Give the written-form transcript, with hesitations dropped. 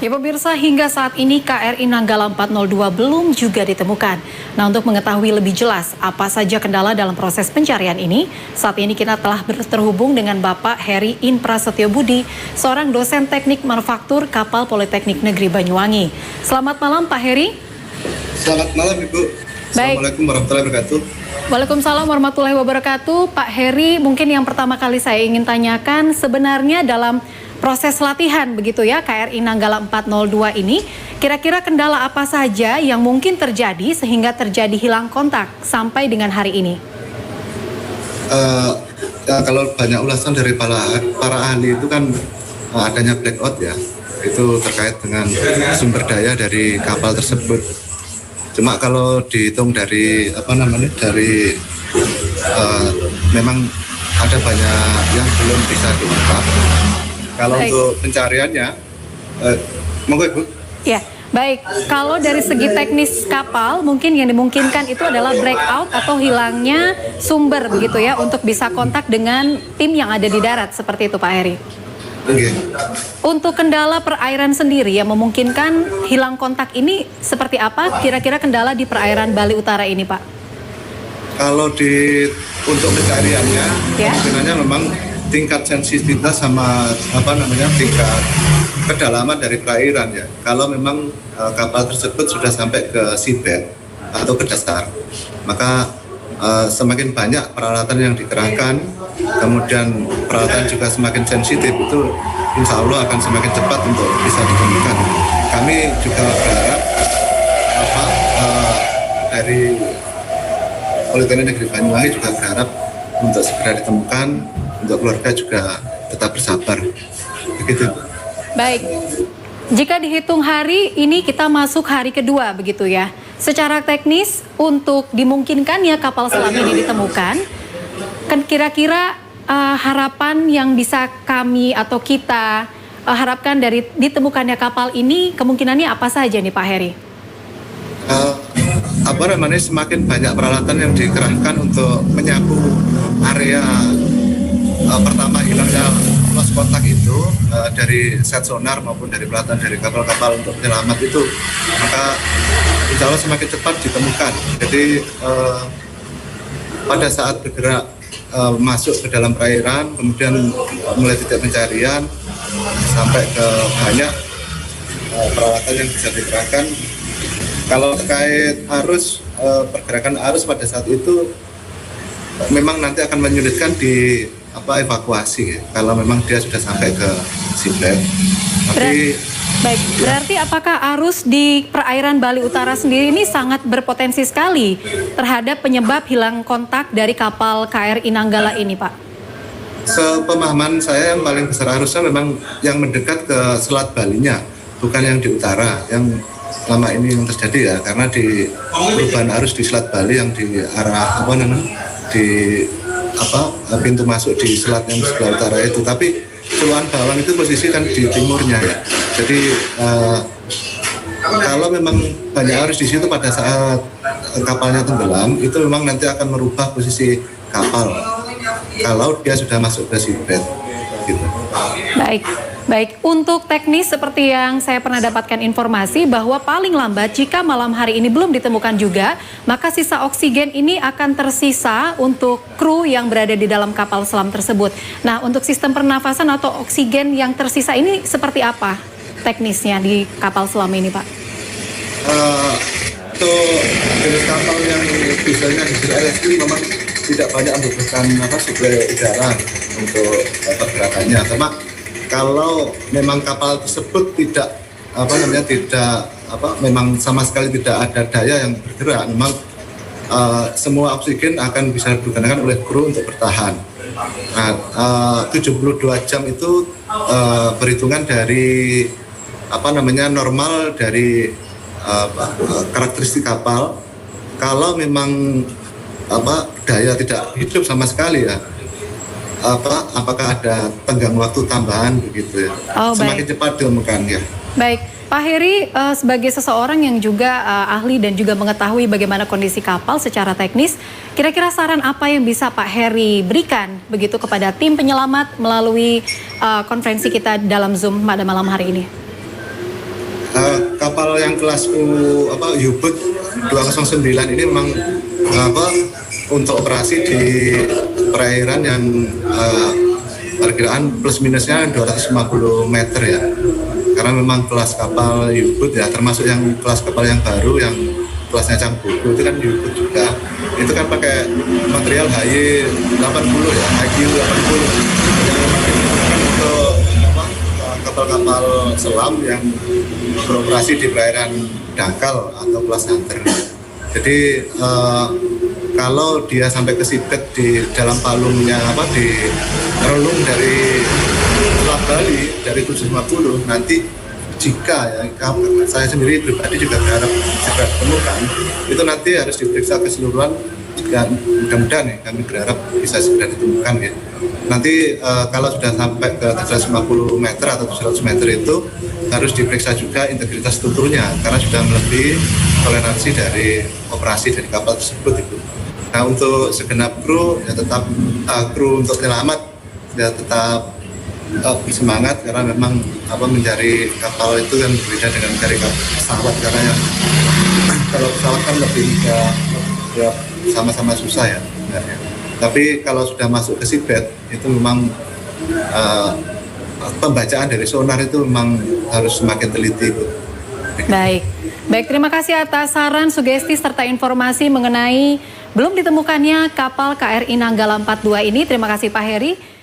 Ya pemirsa, hingga saat ini KRI Nanggala 402 belum juga ditemukan. Nah, untuk mengetahui lebih jelas apa saja kendala dalam proses pencarian ini, saat ini kita telah terhubung dengan Bapak Heri In Prasetyo Budi, seorang dosen teknik manufaktur kapal Politeknik Negeri Banyuwangi. Selamat malam Pak Heri. Selamat malam Ibu. Assalamualaikum warahmatullahi wabarakatuh. Waalaikumsalam warahmatullahi wabarakatuh. Pak Heri, mungkin yang pertama kali saya ingin tanyakan, sebenarnya dalam proses latihan begitu ya KRI Nanggala 402 ini, kira-kira kendala apa saja yang mungkin terjadi sehingga terjadi hilang kontak sampai dengan hari ini? Kalau banyak ulasan dari para ahli itu kan adanya blackout ya, itu terkait dengan sumber daya dari kapal tersebut. Cuma kalau dihitung dari memang ada banyak yang belum bisa diungkap. Kalau untuk pencariannya, monggo Ibu. Ya, baik. Kalau dari segi teknis kapal, mungkin yang dimungkinkan itu adalah breakout atau hilangnya sumber begitu ya, untuk bisa kontak dengan tim yang ada di darat, seperti itu Pak Heri. Okay. Untuk kendala perairan sendiri yang memungkinkan hilang kontak ini seperti apa? Kira-kira kendala di perairan Bali Utara ini Pak? Kalau untuk pencariannya, kemungkinannya memang tingkat sensitivitas sama tingkat kedalaman dari perairan ya. Kalau memang kapal tersebut sudah sampai ke seabed atau ke dasar, maka semakin banyak peralatan yang dikerahkan, kemudian peralatan juga semakin sensitif, itu insya Allah akan semakin cepat untuk bisa ditemukan. Kami juga berharap dari Politeknik Negeri Banyuwangi juga berharap untuk segera ditemukan, untuk keluarga juga tetap bersabar. Begitu. Baik. Jika dihitung hari ini kita masuk hari kedua begitu ya. Secara teknis untuk dimungkinkannya kapal selam ini ditemukan, kan kira-kira harapan yang bisa kami atau kita harapkan dari ditemukannya kapal ini kemungkinannya apa saja nih Pak Heri? Semakin banyak peralatan yang dikerahkan untuk menyapu area pertama hilangnya lost kontak itu dari set sonar maupun dari peralatan dari kapal-kapal untuk penyelamat itu, maka insya Allah semakin cepat ditemukan. Jadi pada saat bergerak masuk ke dalam perairan, kemudian mulai titik pencarian sampai ke banyak peralatan yang bisa dikerahkan. Kalau terkait arus, pergerakan arus pada saat itu memang nanti akan menyulitkan di evakuasi ya, kalau memang dia sudah sampai ke seabed. Baik, berarti apakah arus di perairan Bali Utara sendiri ini sangat berpotensi sekali terhadap penyebab hilang kontak dari kapal KRI Nanggala ini Pak? Sepemahaman saya yang paling besar arusnya memang yang mendekat ke Selat Balinya, bukan yang di utara, yang lama ini yang terjadi ya, karena di perubahan arus di Selat Bali yang di arah pintu masuk di selat yang sebelah utara itu, tapi Celuan Bawang itu posisi kan di timurnya ya. Jadi kalau memang banyak arus di situ pada saat kapalnya tenggelam, itu memang nanti akan merubah posisi kapal kalau dia sudah masuk ke seabed gitu. Baik, untuk teknis seperti yang saya pernah dapatkan informasi bahwa paling lambat jika malam hari ini belum ditemukan juga, maka sisa oksigen ini akan tersisa untuk kru yang berada di dalam kapal selam tersebut. Nah, untuk sistem pernafasan atau oksigen yang tersisa ini seperti apa teknisnya di kapal selam ini, Pak? Untuk jenis kapal yang biasanya di LSU memang tidak banyak membutuhkan suplai udara untuk pergerakannya, sama kalau memang kapal tersebut memang sama sekali tidak ada daya yang bergerak, memang semua oksigen akan bisa digunakan oleh kru untuk bertahan. Nah, 72 jam itu berhitungan dari normal dari karakteristik kapal. Kalau memang daya tidak hidup sama sekali ya, apakah ada tenggang waktu tambahan begitu ya. Semakin cepat ditemukan ya. Baik, Pak Heri sebagai seseorang yang juga ahli dan juga mengetahui bagaimana kondisi kapal secara teknis, kira-kira saran apa yang bisa Pak Heri berikan begitu kepada tim penyelamat melalui konferensi kita dalam Zoom pada malam hari ini? Kapal yang kelas U-Boot 209 ini memang untuk operasi di perairan yang perkiraan plus minusnya 250 meter ya. Karena memang kelas kapal U-Boot ya, termasuk yang kelas kapal yang baru yang kelasnya Canggugu itu kan U-Boot juga. Itu kan pakai material HY80 ya, HY80 yang memang untuk kapal-kapal selam yang beroperasi di perairan dangkal atau kelas hunter. Jadi kalau dia sampai ke seabed di dalam palungnya di relung dari Selat Bali dari 750 nanti jika ya saya sendiri pribadi juga berharap segera ditemukan itu nanti harus diperiksa keseluruhan jika mudah-mudahan ya kami berharap bisa segera ditemukan ya. Nanti kalau sudah sampai ke 350 meter atau 700 meter itu harus diperiksa juga integritas strukturnya karena sudah melebihi toleransi dari operasi dari kapal tersebut itu. Nah untuk segenap kru ya tetap kru untuk selamat ya tetap bersemangat karena memang mencari kapal itu kan berbeda dengan mencari pesawat karena yang kalau pesawat kan lebih ya sama-sama susah ya sebenarnya. Tapi kalau sudah masuk ke seabed itu memang pembacaan dari sonar itu memang harus semakin teliti. Baik, terima kasih atas saran, sugesti serta informasi mengenai belum ditemukannya kapal KRI Nanggala 42 ini. Terima kasih Pak Heri.